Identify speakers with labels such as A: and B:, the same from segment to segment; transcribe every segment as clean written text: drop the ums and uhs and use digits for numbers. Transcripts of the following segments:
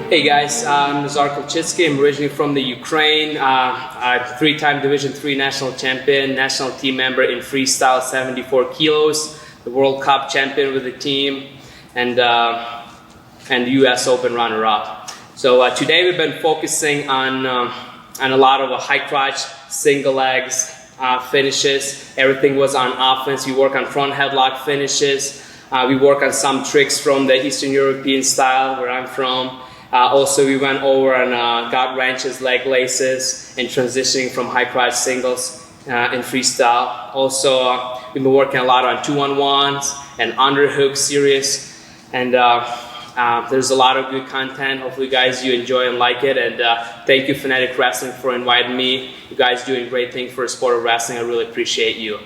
A: Hey guys, I'm I'm originally from the Ukraine. I'm a three-time Division III national champion, national team member in freestyle 74 kilos, the World Cup champion with the team, and the US Open runner-up. So today we've been focusing on a lot of high crotch, single legs, finishes. Everything was on offense. We work on front headlock finishes. We work on some tricks from the Eastern European style where I'm from. Also, we went over and got wrenches, leg laces, and transitioning from high crotch singles in freestyle. Also, we've been working a lot on 2-on-1s and underhook series, and there's a lot of good content. Hopefully, guys, you enjoy and like it. And thank you, Fanatic Wrestling, for inviting me. You guys doing great things for the sport of wrestling. I really appreciate you.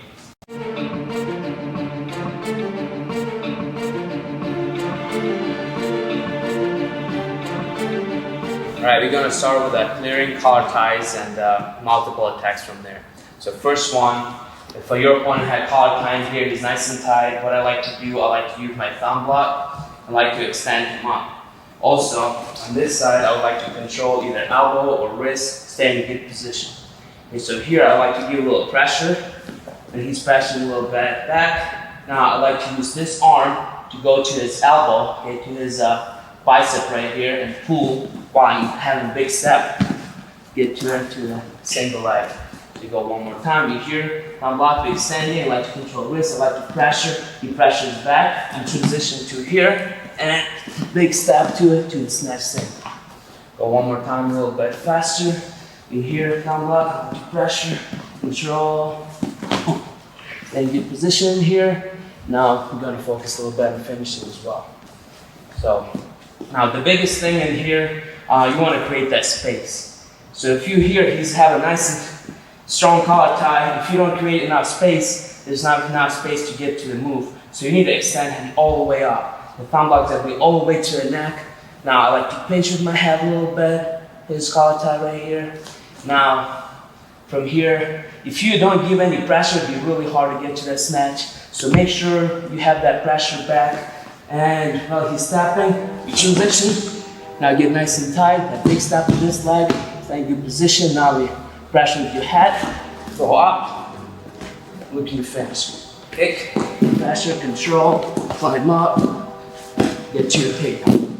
A: Alright, we're going to start with clearing collar ties and multiple attacks from there. So first one, if your opponent had collar ties here, he's nice and tight. What I like to do, I like to use my thumb block. I like to extend him up. Also, on this side, I would like to control either elbow or wrist, stay in a good position. Okay, so here, I like to give a little pressure, and he's pressing a little bit back. Now, I like to use this arm to go to his elbow, okay, to his bicep right here, and pull while I'm having a big step, get to the single leg. So you go one more time, you hear, I'm block extending, I like to control wrist, I like to pressure, he pressures back, and transition to here, and big step to the snatch single. Go one more time, a little bit faster, you hear, thumb block, I like to pressure, control, then get position here. Now we're going to focus a little bit on finishing as well. So, now the biggest thing in here, you want to create that space. So if you hear he's have a nice and strong collar tie, if you don't create enough space, there's not enough space to get to the move. So you need to extend him all the way up. The thumb block that will be all the way to the neck. Now I like to pinch with my head a little bit, his collar tie right here. Now from here, if you don't give any pressure, it'll be really hard to get to that snatch. So make sure you have that pressure back. And while he's tapping, you transition. Now get nice and tight. That big step to this leg. Stay in good position. Now we pressure with your head. Go up. Looking to finish. Kick, pressure, control, climb up. Get to your takedown.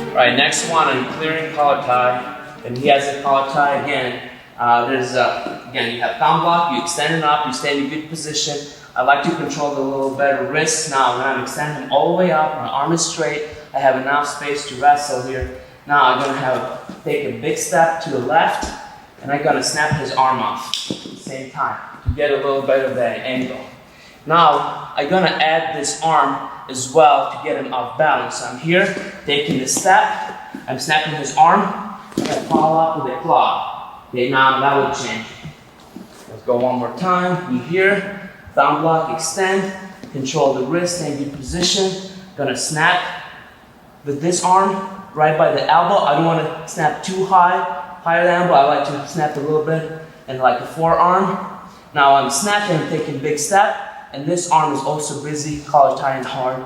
A: Alright, next one on clearing collar tie. And he has a collar tie again. Again, you have thumb block, you extend it up, you stay in a good position. I like to control the little better wrist. Now, when I'm extending all the way up, my arm is straight, I have enough space to wrestle here. Now, I'm going to take a big step to the left, and I'm going to snap his arm off at the same time to get a little bit of that angle. Now, I'm going to add this arm as well to get him off balance. So I'm here, taking the step, I'm snapping his arm, I'm going to follow up with a claw. Okay, now that will change. Let's go one more time. You hear, thumb block, extend, control the wrist, stay in good position. Gonna snap with this arm right by the elbow. I don't want to snap too higher than elbow. I like to snap a little bit and like a forearm. Now I'm snapping, I'm taking a big step, and this arm is also busy, collar tying hard.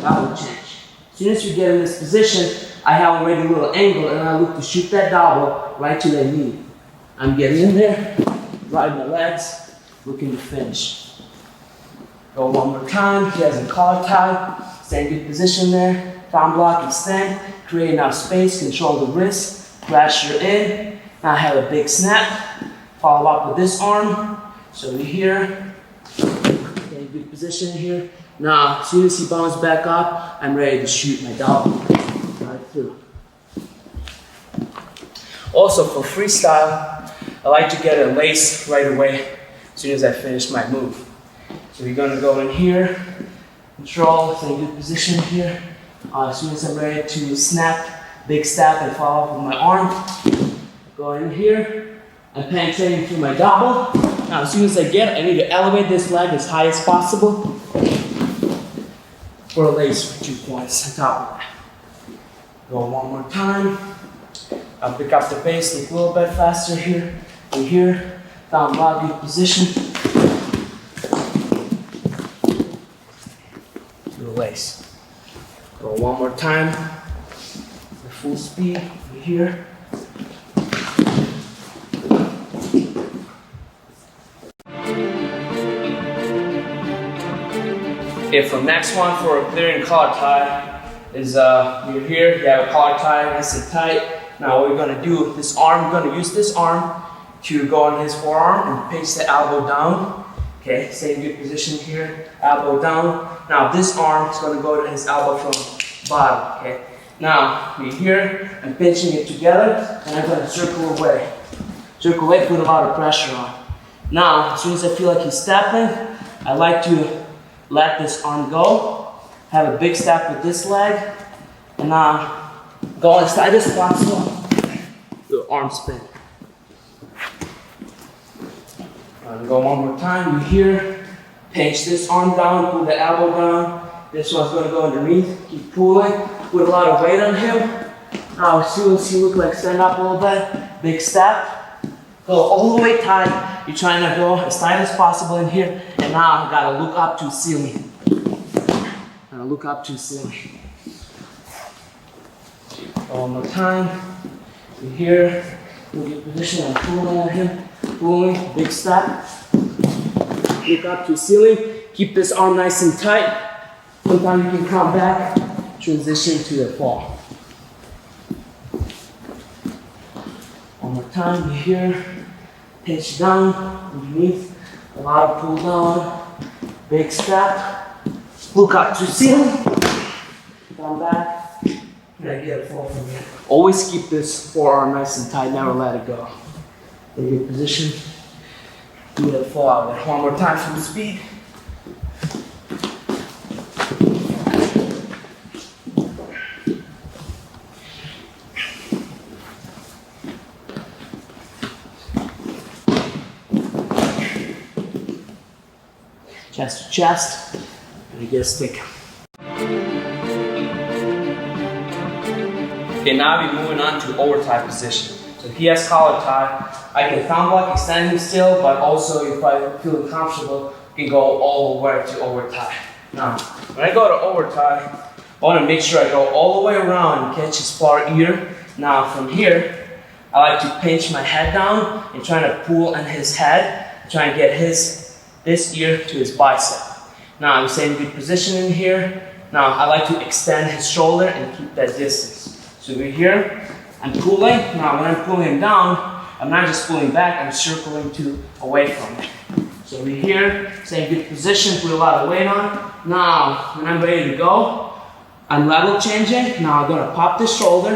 A: That will change. As soon as you get in this position, I have already a little angle, and I look to shoot that double right to the knee. I'm getting in there, riding the legs, looking to finish. Go one more time. He has a collar tie. Stay in good position there. Thumb block, extend, create enough space, control the wrist, pressure in. Now I have a big snap. Follow up with this arm. So we're here. Stay in good position here. Now, as soon as he bounces back up, I'm ready to shoot my double. Right through. Also for freestyle, I like to get a lace right away as soon as I finish my move. So we're going to go in here, control, stay in good position here. As soon as I'm ready to snap, big step and follow up with my arm. Go in here, I'm penetrating through my double. Now as soon as I I need to elevate this leg as high as possible for a lace for 2 points on top of that. Go one more time. I'll pick up the pace, look a little bit faster here. And here, thumb block, good position. place. Go one more time. The full speed over here. Okay, for next one for a clearing collar tie is you're here, you have a collar tie, nice and tight. Now what we're gonna do, this arm, we're gonna use this arm to go on his forearm and pinch the elbow down. Okay, stay in good position here, elbow down. Now this arm is gonna go to his elbow from bottom, okay? Now, we're here, I'm pinching it together, and I'm gonna circle away. Circle away, put a lot of pressure on. Now, as soon as I feel like he's stepping, I like to let this arm go, have a big step with this leg, and now go inside this possible, do an arm spin. Go one more time, you here, pinch this arm down, pull the elbow down. This one's gonna go underneath, keep pulling, put a lot of weight on him. Now as soon as you look like stand up a little bit, big step, go all the way tight. You're trying to go as tight as possible in here, and now you gotta look up to the ceiling. Gotta look up to the ceiling. One more time, you here, look at position and pulling on him. Pulling, big step, look up to the ceiling, keep this arm nice and tight. Sometimes you can come back, transition to the fall. One more time, you're here, pinch down, underneath, a lot of pull down, big step, look up to the ceiling, come back, and I get a fall from here. Always keep this forearm nice and tight, never let it go. In good position, do the fall out there. One more time from speed. Chest to chest, and you get a stick. Okay, now we're moving on to over-tie position. So if he has collar tie, I can thumb block, extend him still, but also if I feel comfortable, you can go all the way to over tie. Now, when I go to over tie, I want to make sure I go all the way around and catch his far ear. Now from here, I like to pinch my head down and try to pull on his head, try and get this ear to his bicep. Now I'm staying in good position in here. Now I like to extend his shoulder and keep that distance. So we're here, I'm pulling. Now when I'm pulling him down, I'm not just pulling back, I'm circling away from it. So we're here, stay in good position, put a lot of weight on. Now when I'm ready to go, I'm level changing. Now I'm gonna pop the shoulder.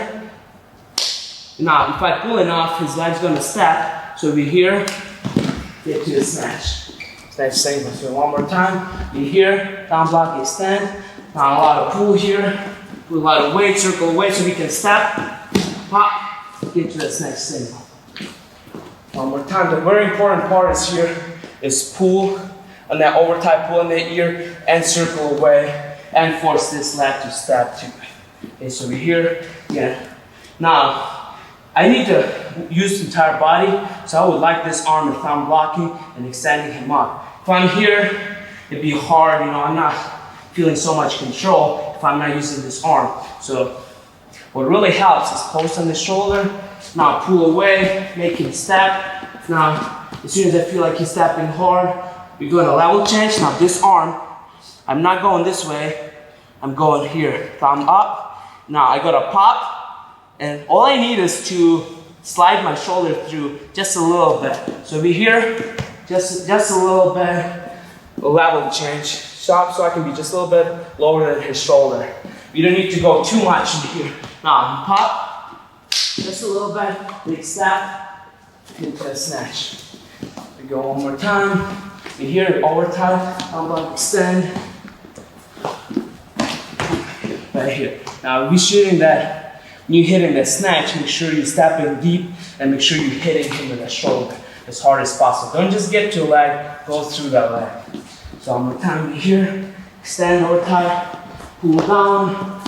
A: Now if I pull enough, his leg's gonna step. So we're here, get to the snatch. Snatch single. So one more time, you're here, down block, extend. Now a lot of pull here. Put a lot of weight, circle away so we can step, pop, get to the snatch single. One more time, the very important part is here is pull on that over tie, pull in the ear and circle away and force this leg to step too. Okay, so we're here again. Now, I need to use the entire body, so I would like this arm and thumb blocking and extending him up. If I'm here, it'd be hard, I'm not feeling so much control if I'm not using this arm. So what really helps is post on the shoulder, now pull away, make him step. Now, as soon as I feel like he's stepping hard, we're going to level change. Now this arm, I'm not going this way, I'm going here, thumb up. Now I got to pop, and all I need is to slide my shoulder through just a little bit. So we're here, just a little bit, a level change. Stop so I can be just a little bit lower than his shoulder. You don't need to go too much in here. Now, pop, just a little bit, big step, into a snatch. We go one more time. You here, over tie, thumb block, extend. Right here. Now, we're shooting that, when you're hitting the snatch, make sure you're stepping deep and make sure you're hitting him with the shoulder as hard as possible. Don't just get to a leg, go through that leg. So one more time, we're here, extend over tie, pull down,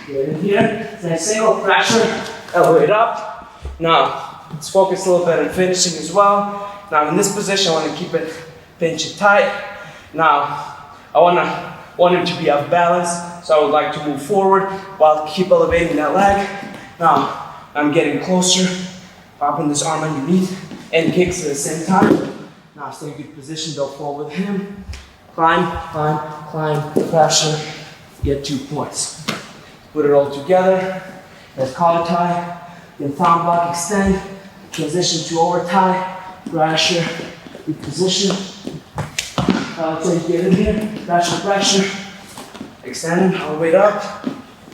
A: get in here, nice single pressure, elevate up. Now, let's focus a little bit on finishing as well. Now in this position, I want to keep it pinch it tight. Now, I want to want him to be off balance, so I would like to move forward while keep elevating that leg. Now, I'm getting closer, popping this arm underneath, and kicks at the same time. Now, stay in good position, don't fall with him. Climb, climb, climb, pressure, get 2 points. Put it all together. Let's collar tie, then thumb block, extend, transition to over tie, pressure, good position. Get in here, pressure, pressure, extend, all the way up.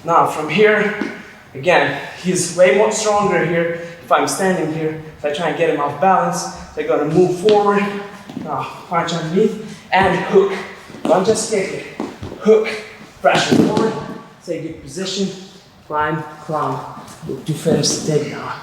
A: Now from here, again, he's way more stronger here if I'm standing here. If I try and get him off balance, so I'm gonna move forward, now punch underneath, and hook. Don't just kick it, hook, pressure forward, stay good position, climb, climb, look to finish the takedown.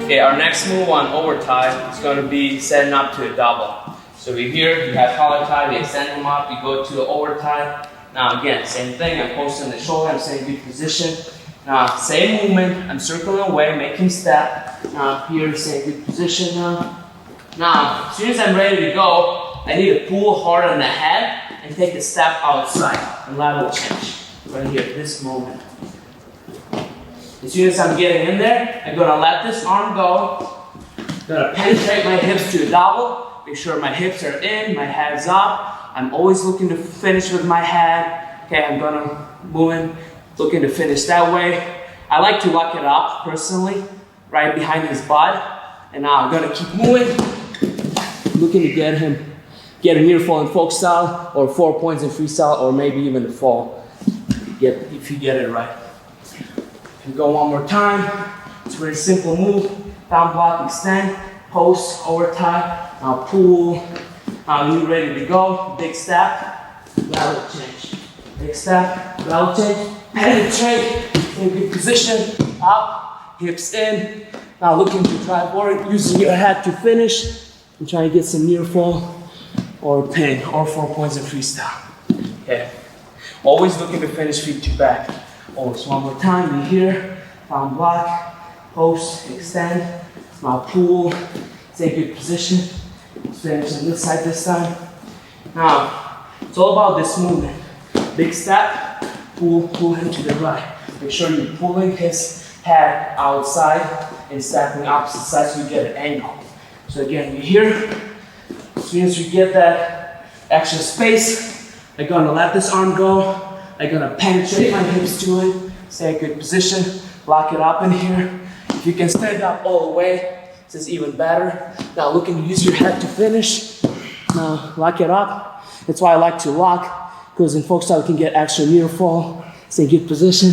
A: Okay, our next move on over tie is going to be setting up to a double. So we're here, you have collar tie, we extend them up, we go to the over tie. Now again, same thing, I'm posting the shoulder, I'm staying in good position. Now, same movement, I'm circling away, make him step. Now here, stay in good position now. Now, as soon as I'm ready to go, I need to pull hard on the head and take a step outside and lateral change. Right here, this movement. As soon as I'm getting in there, I'm gonna let this arm go. Gonna penetrate my hips to a double. Make sure my hips are in, my head's up. I'm always looking to finish with my head. Okay, I'm gonna move in, looking to finish that way. I like to lock it up personally, right behind his butt. And now I'm gonna keep moving, looking to get a near fall in folk style, or 4 points in freestyle, or maybe even the fall. If you get it right. And go one more time. It's a very simple move. Down block, extend, post, over tie. Now pull. Now you're ready to go. Big step, lateral change. Big step, lateral change. Penetrate, in good position. Up, hips in. Now looking to drive forward, using your head to finish. And try to get some near fall or pin, or 4 points in freestyle. Okay. Always looking to finish feet to back. Always one more time, in here, down block, post, extend, now pull, stay good position, finish on this side this time. Now, it's all about this movement. Big step, pull him to the right. Make sure you're pulling his head outside and stepping opposite sides so you get an angle. So again, you're here, as soon as you get that extra space, I'm gonna let this arm go. I'm gonna penetrate my hips to it, stay in good position, lock it up in here. If you can stand up all the way, this is even better. Now looking to use your head to finish. Now lock it up. That's why I like to lock, because in folk style you can get extra near fall. Stay in good position,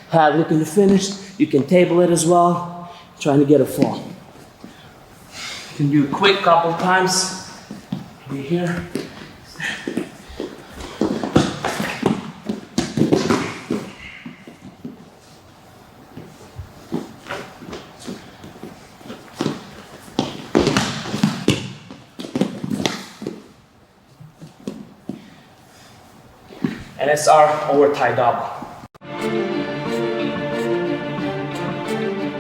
A: head looking to finish. You can table it as well, trying to get a fall. You can do a quick couple times. Be here. And it's our over tie double.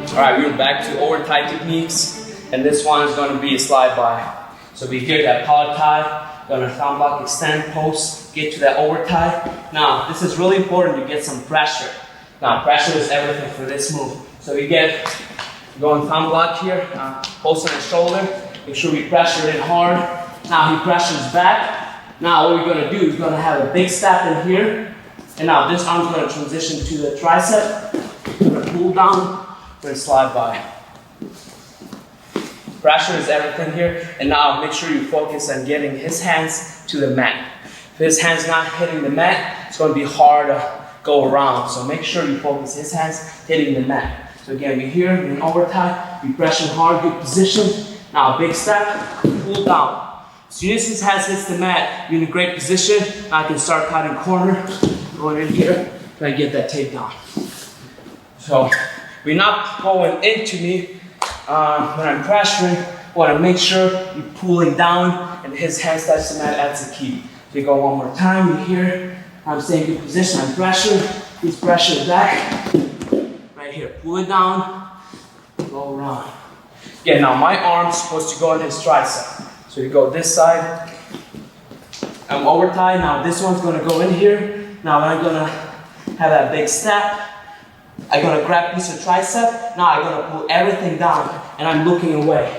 A: All right, we're back to over tie techniques, and this one is going to be a slide by. So we here that collar tie, gonna thumb block, extend, post, get to that over tie. Now, this is really important to get some pressure. Now, pressure is everything for this move. So we get going thumb block here, post on the shoulder, make sure we pressure it in hard. Now he pressures back. Now what we're gonna do is gonna have a big step in here. And now this arm's gonna transition to the tricep. We're gonna pull down, we're gonna slide by. Pressure is everything here. And now make sure you focus on getting his hands to the mat. If his hand's not hitting the mat, it's gonna be hard to go around. So make sure you focus his hands hitting the mat. So again, we're here, we're in over tie, we pressure hard, good position. Now big step, pull down. As soon as his hands hits the mat, you're in a great position. I can start cutting corner, going in here, try to get that takedown. So we're not going into me when I'm pressuring. I want to make sure you're pulling down and his hands touch the mat. That's the key. So we go one more time. We're here. I'm staying in good position. I'm pressure. He's pressure back. Right here. Pull it down. Go around. Yeah. Now my arm's supposed to go in his tricep. So you go this side. I'm over tied. Now this one's gonna go in here. Now I'm gonna have that big step. I'm gonna grab piece of tricep. Now I'm gonna pull everything down and I'm looking away.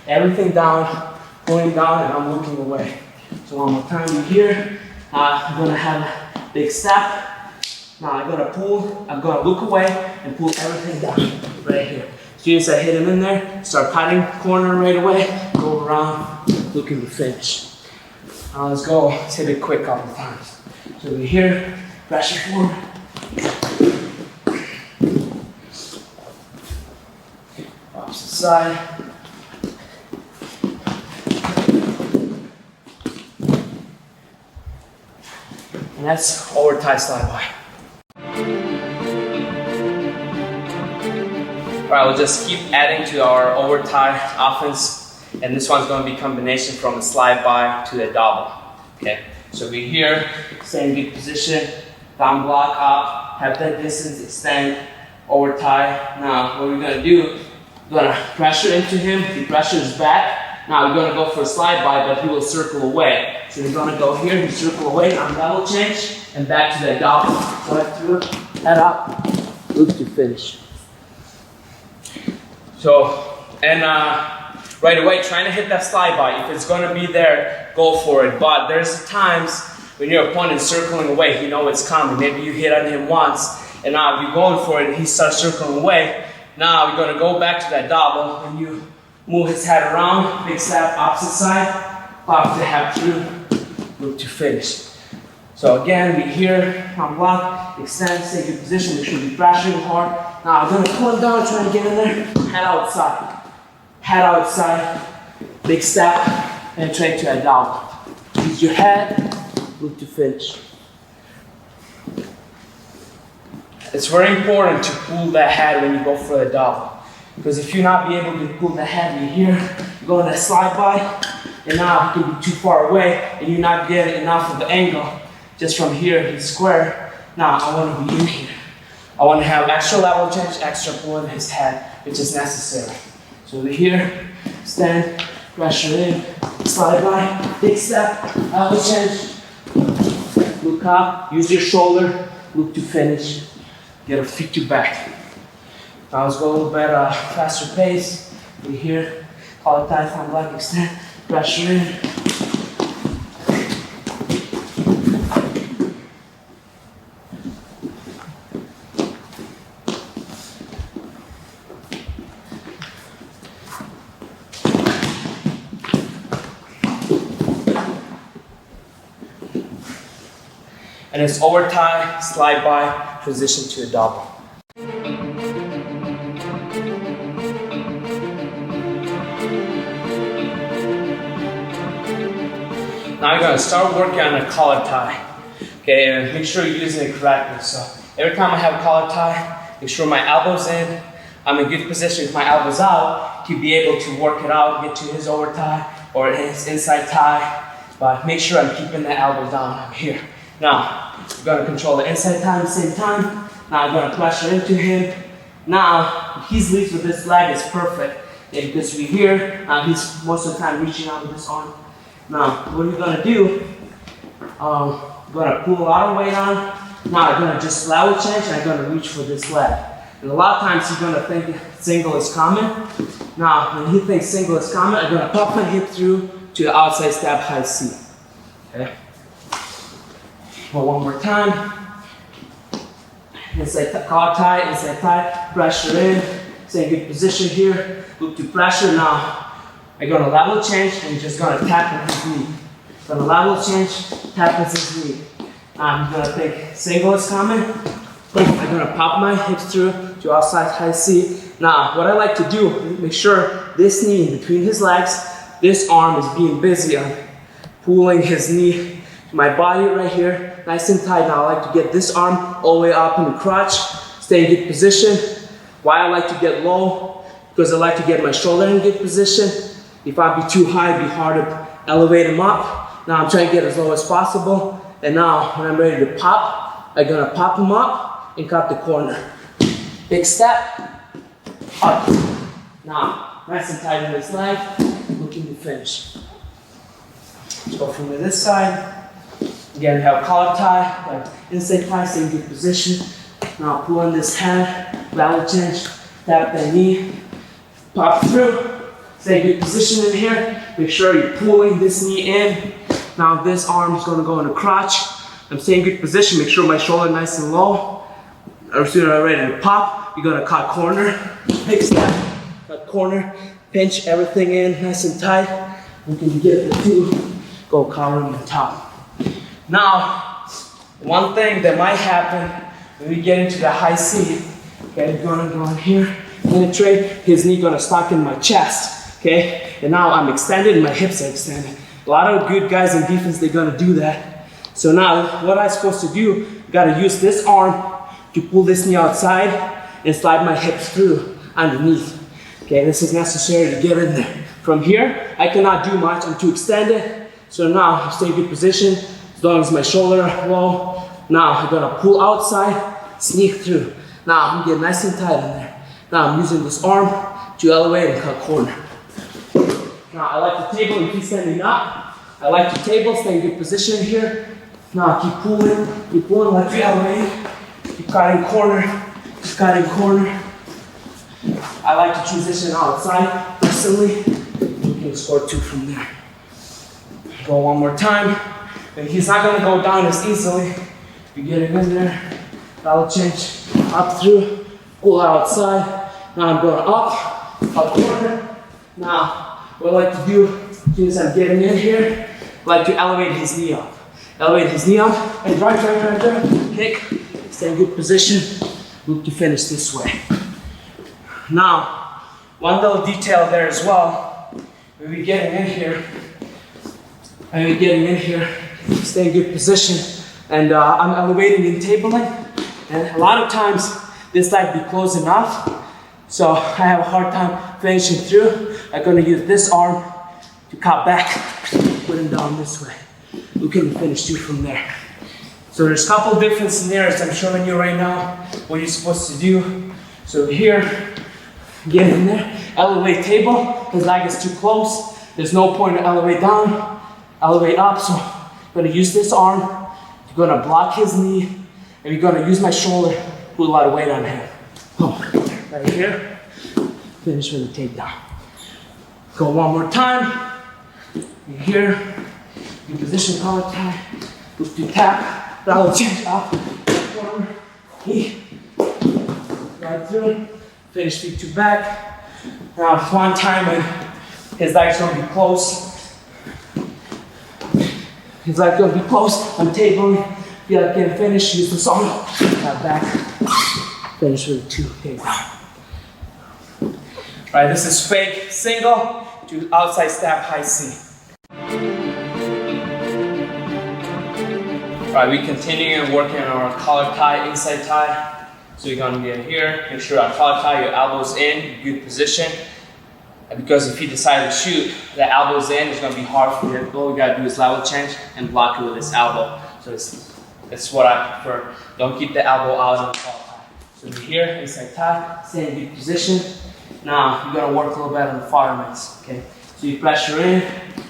A: Everything down, pulling down and I'm looking away. So one more time you here. I'm gonna have a big step. Now I'm gonna pull, I'm gonna look away and pull everything down right here. As soon as I hit him in there, start cutting corner right away, go around, looking to finish. Now let's go, let's hit it quick a couple times. So we're here, pressure forward. Opposite side. And that's over tie slide by. Alright, we'll just keep adding to our over tie offense. And this one's going to be a combination from the slide by to the double. Okay, so we're here, stay in good position, down block up, have that distance, extend, over tie. Now what we're going to do, we're going to pressure into him, he pressures back. Now we're going to go for a slide by, but he will circle away. So we're going to go here, he circle away, now level change, and back to that double. So through, head up, loop to finish. So, and right away, trying to hit that slide by. If it's going to be there, go for it. But there's times when your opponent's circling away, you know it's coming. Maybe you hit on him once, and now you're going for it, and he starts circling away. Now you're going to go back to that double, and you move his head around, big step, opposite side, pop the head through, look to finish. So again, we here, on block, extend, stay good position, make sure you're pressuring hard. Now I'm going to pull him down, try to get in there, head outside, big step, and try to head down. Use your head, look to finish. It's very important to pull that head when you go for the double. Because if you're not be able to pull the head, you're here, you go to that slide by, and now you can be too far away, and you're not getting enough of the angle. Just from here, he's square. Now I want to be in here. I want to have extra level change, extra pull in his head, which is necessary. So we're here, stand, pressure in, slide by, big step, level change, look up, use your shoulder, look to finish, get a feet to back. Now let's go a little bit faster pace. We're here, call it tight, front block, extend, pressure in. And it's over tie, slide by, transition to a double. Now you're going to start working on a collar tie. Okay, and make sure you're using it correctly. So every time I have a collar tie, make sure my elbow's in. I'm in good position with my elbows out to be able to work it out, get to his over tie or his inside tie. But make sure I'm keeping the elbow down. I'm here. Now, I'm going to control the inside tie at the same time. Now I'm going to pressure into him. Now, his leads with this leg is perfect. Okay, because we're here, he's most of the time reaching out with this arm. Now, what we're going to do, I'm going to pull a lot of weight on. Now I'm going to just level change and I'm going to reach for this leg. And a lot of times he's going to think single is coming. Now, when he thinks single is coming, I'm going to pop my hip through to the outside step high C. Okay? One more time. Inside collar tie, inside tie, pressure in. Stay in good position here. Look to pressure. Now I'm gonna level change and just gonna tap on his knee. Gonna level change, tap on his knee. I'm gonna think single is coming. I'm gonna pop my hips through to outside high C. Now what I like to do, make sure this knee in between his legs, this arm is being busy on pulling his knee to my body right here. Nice and tight. Now I like to get this arm all the way up in the crotch. Stay in good position. Why I like to get low? Because I like to get my shoulder in good position. If I be too high, it'd be hard to elevate him up. Now I'm trying to get as low as possible. And now when I'm ready to pop, I'm gonna pop him up and cut the corner. Big step, up. Now, nice and tight in this leg, looking to finish. Let's go from this side. Again, we have collar tie, inside tie, same good position. Now pull on this hand, lateral change, tap that knee, pop through. Stay good position in here. Make sure you're pulling this knee in. Now this arm is going to go in a crotch. I'm staying good position. Make sure my shoulder nice and low. As soon as I'm ready to pop, you're going to cut corner. Big step, cut corner, pinch everything in nice and tight. You can get the two, go collar on the top. Now, one thing that might happen when we get into the high C, okay, gonna go in here, penetrate, his knee gonna stuck in my chest, okay? And now I'm extended, my hips are extended. A lot of good guys in defense, they're gonna do that. So now, what I'm supposed to do, gotta use this arm to pull this knee outside and slide my hips through underneath. Okay, this is necessary to get in there. From here, I cannot do much, I'm too extended. So now, I'm staying in good position. As long as my shoulder low. Now I'm gonna pull outside, sneak through. Now I'm getting nice and tight in there. Now I'm using this arm to elevate and cut corner. Now I like to table and keep standing up. I like to table, stay in good position here. Now keep pulling like you elevate. Keep cutting corner, keep cutting corner. I like to transition outside personally. You can score 2 from there. Go one more time. And he's not going to go down as easily. You get him in there, lateral change, up through, pull outside. Now I'm going up corner. Now, what I like to do, as soon as I'm getting in here, I like to elevate his knee up. Elevate his knee up, and drive, kick, stay in good position, look to finish this way. Now, one little detail there as well, when we're getting in here, stay in good position, and I'm elevating and tabling, and a lot of times this leg be close enough, so I have a hard time finishing through. I'm going to use this arm to cut back, put him down this way. You can finish 2 from there. So there's a couple different scenarios I'm showing you right now, what you're supposed to do. So here, get in there, elevate table, his leg is too close, there's no point to elevate down, elevate up, so I'm going to use this arm, I'm going to block his knee, and we're going to use my shoulder, put a lot of weight on him. Right here, finish with the takedown. Go one more time. You're here, you position collar tie, look to tap, lateral change up, corner, knee, right through, finish feet to back. Now one time and his leg's going to be close. His leg's going to be close, I'm tabling, feel like I can finish, use the arm, back, finish with a 2 takedown. All right, this is fake single to outside stab high C. All right, we continue and working on our collar tie, inside tie. So you're gonna get here, make sure our collar tie, your elbows in, good position. And because if you decide to shoot, the elbows in, it's gonna be hard for you to go. You gotta do is lateral change and block it with this elbow. So it's what I prefer. Don't keep the elbow out on the collar tie. So we're here, inside tie, stay in good position. Now, you're gonna work a little bit on the fireman's, okay? So you pressure in,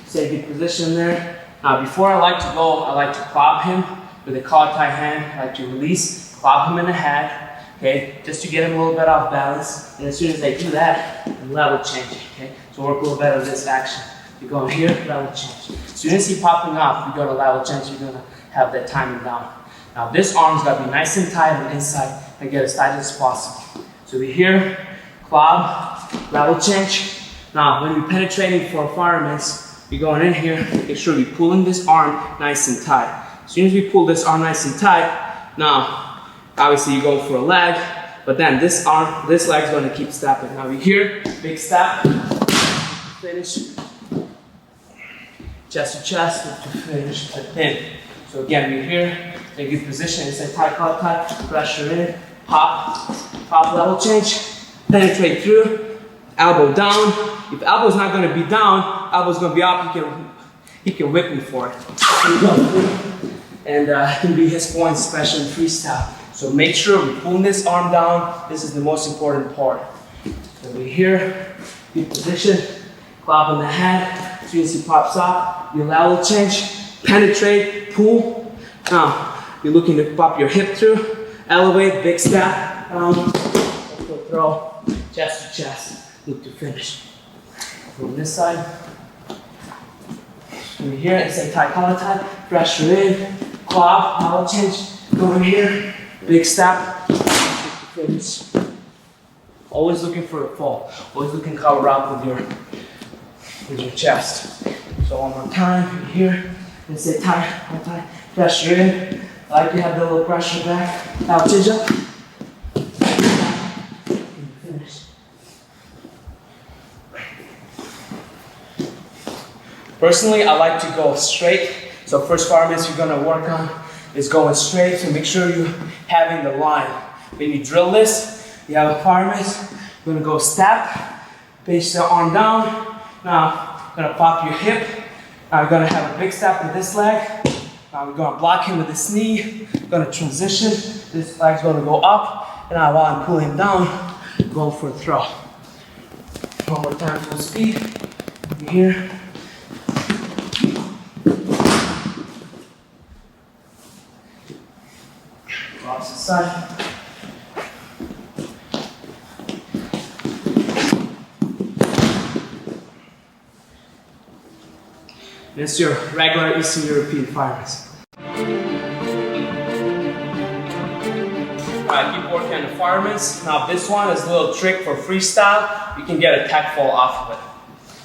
A: stay in good position there. Now, before I like to go, I like to club him with a collar tie hand. I like to release, club him in the head, okay? Just to get him a little bit off balance. And as soon as I do that, I level change, okay? So work a little bit of this action. You go in here, level change. As soon as he's popping off, you go to level change, you're gonna have that timing down. Now, this arm's gotta be nice and tight on the inside and get as tight as possible. So we're here, club, level change. Now, when we're penetrating for fireman's, we're going in here, make sure we're pulling this arm nice and tight. As soon as we pull this arm nice and tight, now, obviously you go for a leg, but then this leg's gonna keep stepping. Now we're here, big step, finish, chest to chest, to finish, to pin. So again, we're here, take a good position, inside tight, collar tight, pressure in, pop, level change, penetrate through, elbow down. If elbow's not going to be down, elbow's going to be up, he can whip me for it. And it can be his point, especially in freestyle. So make sure we're pulling this arm down. This is the most important part. So we're here, good position, club on the head, As soon as he pops up, you lateral change, penetrate, pull. Now, you're looking to pop your hip through, elevate, big step, throw, chest to chest, look to finish. From this side, over here, inside tie, collar tie, pressure in, claw, lateral change, go over here, big step, look to finish. Always looking for a fall, always looking to cover up with your chest. So one more time, here, inside tie, pressure in. I like to have the little pressure back, lateral change up. Finish. Personally, I like to go straight. So first requirements you're gonna work on is going straight. So make sure you're having the line. When you drill this, you have requirements. You're gonna go step, base the arm down. Now, you're gonna pop your hip. Now you're gonna have a big step with this leg. Now we're gonna block him with this knee. We're gonna transition. This leg's gonna go up. And now while I'm pulling him down, go for a throw. One more time, full speed. Over here. Opposite side. This is your regular Eastern European firearms. Alright, keep working on the firearms. Now this one is a little trick for freestyle. You can get a tech fall off of it.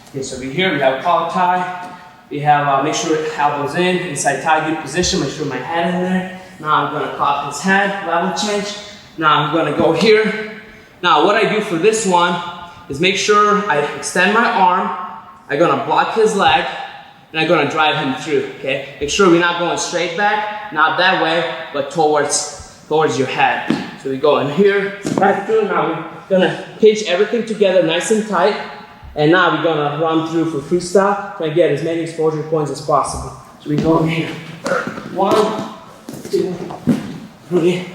A: Okay, so over here we have collar tie. We have, make sure elbows in, inside tie, good position. Make sure my head in there. Now I'm gonna clap his head, level change. Now I'm gonna go here. Now what I do for this one is make sure I extend my arm. I'm gonna block his leg. And I'm gonna drive him through, okay? Make sure we're not going straight back, not that way, but towards your head. So we go in here, back through. Now we're gonna pinch everything together nice and tight. And now we're gonna run through for freestyle, try to get as many exposure points as possible. So we go in here. 1, 2, 3,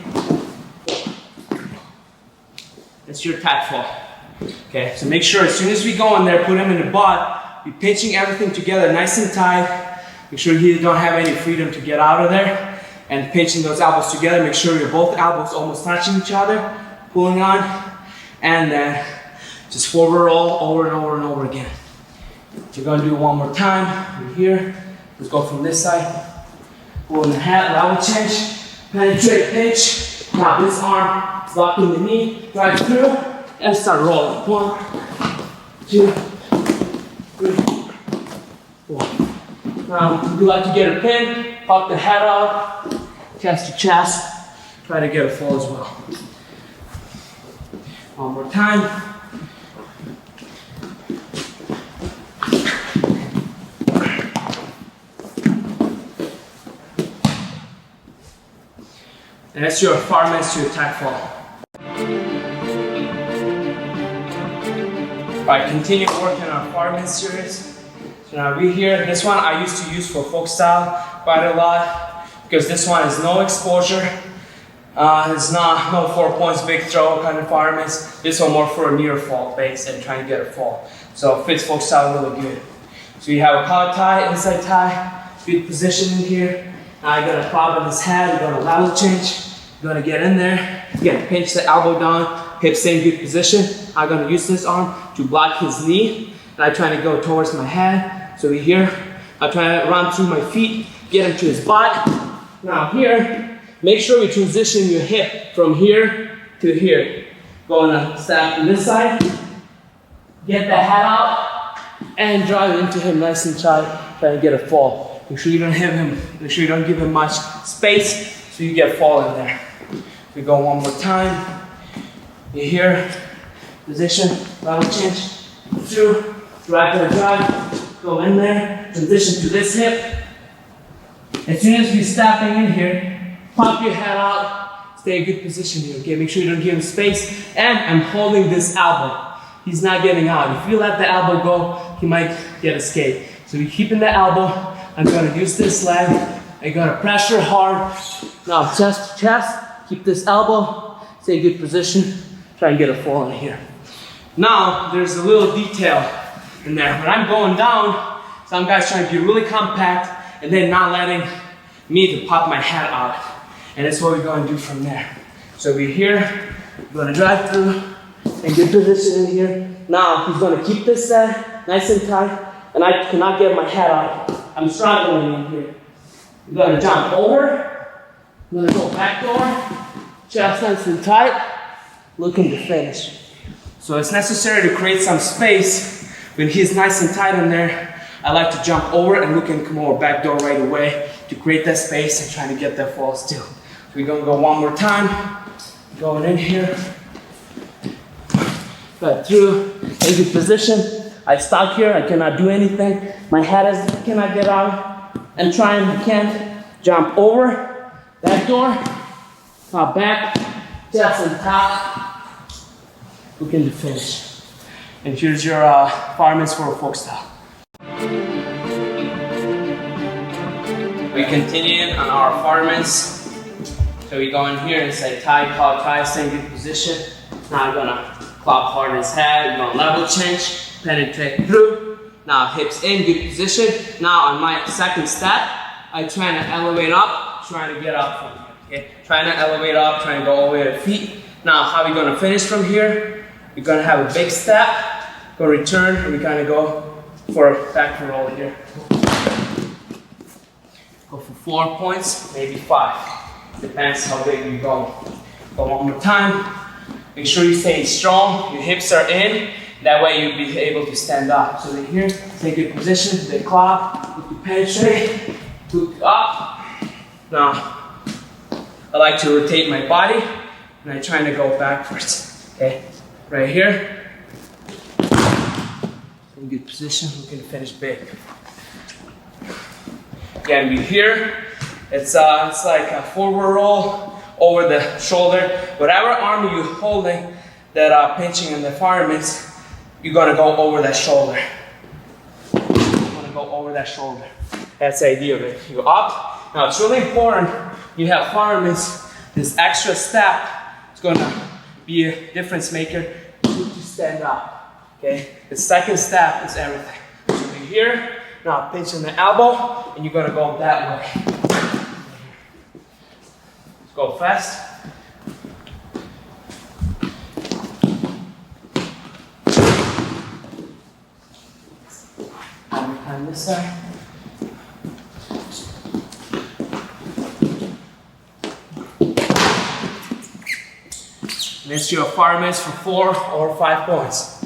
A: 4. That's your tap fall. Okay, so make sure as soon as we go in there, put him in the butt, be pinching everything together nice and tight. Make sure you don't have any freedom to get out of there. And pinching those elbows together, make sure your both elbows almost touching each other, pulling on, and then just forward roll over and over and over again. You're gonna do it one more time. We're here. Let's go from this side. Pull in the head, level change, penetrate, pinch. Now this arm, blocking the knee, drive through, and start rolling. 1, 2, 3, 4. Now, if you like to get a pin, pop the head out, chest to chest, try to get a fall as well. One more time. And that's your fireman's to attack fall. Alright, continue working on our fireman series. So now we're here. This one I used to use for folk style quite a lot because this one is no exposure. It's not no 4 points big throw kind of fireman's. This one more for a near fall base and trying to get a fall. So it fits folk style really good. So you have a collar tie, inside tie, good position in here. Now you're gonna prop on his head, you're gonna lateral change. You're gonna get in there, again, pinch the elbow down, hip stay in good position. I'm gonna use this arm to block his knee, and I'm trying to go towards my head. So we're here, I'm trying to run through my feet, get him to his butt. Now here, make sure we transition your hip from here to here. Going to step on this side, get the head out, and drive into him nice and tight, trying to get a fall. Make sure you don't hit him, make sure you don't give him much space, so you get fall in there. We go one more time. You're here, position, level change, through, drive, go in there, transition to this hip. As soon as you're stepping in here, pop your head out, stay in good position here, okay? Make sure you don't give him space, and I'm holding this elbow. He's not getting out. If you let the elbow go, he might get escape. So you're keeping the elbow. I'm gonna use this leg. I'm gonna pressure hard. Now chest to chest, keep this elbow, stay in good position, try and get a fall in here. Now, there's a little detail in there. When I'm going down, Some guys trying to be really compact and then not letting me to pop my head out. And that's what we're going to do from there. So we're here, we're going to drive through and get position in here. Now he's going to keep this nice and tight, and I cannot get my head out. I'm struggling in here. We're going to jump over, we're going to go back door, chest nice and tight, looking to finish. So it's necessary to create some space. When he's nice and tight in there, I like to jump over and look and come over back door right away to create that space and trying to get that fall still. So we're going to go one more time. Going in here. Got through, in good position. I stop here, I cannot do anything. My head cannot get out. And trying, I can't. Jump over, back door, top back, chest and top. Looking to finish. And here's your fireman's for a folk style. We continue on our fireman's. So we go in here and say tie, call, tie, stay in good position. Now I'm gonna clap hard in his head, we're gonna level change, penetrate through. Now hips in, good position. Now on my second step, I'm trying to elevate up, trying to get up from here, okay? Trying to elevate up, trying to go all the way to feet. Now how are we gonna finish from here? We're gonna have a big step, go return, and we're gonna go for a back roll here. Go for 4 points, maybe 5. Depends how big you go. Go one more time. Make sure you stay strong, your hips are in. That way you'll be able to stand up. So then here, take your position, the clap, look to penetrate, look up. Now, I like to rotate my body, and I'm trying to go backwards. Okay, right here. In good position, looking to finish big. Again, we here. It's like a forward roll over the shoulder. Whatever arm you're holding that pinching in the fireman's, you're gonna go over that shoulder. You're gonna go over that shoulder. That's the idea of it. You're up. Now it's really important you have fireman's. This extra step is gonna be a difference maker to stand up. Okay? The second step is everything. So you're here. Now pinch in the elbow, and you're gonna go that way. Go fast. One more time this side. And it's your fireman's for 4 or 5 points.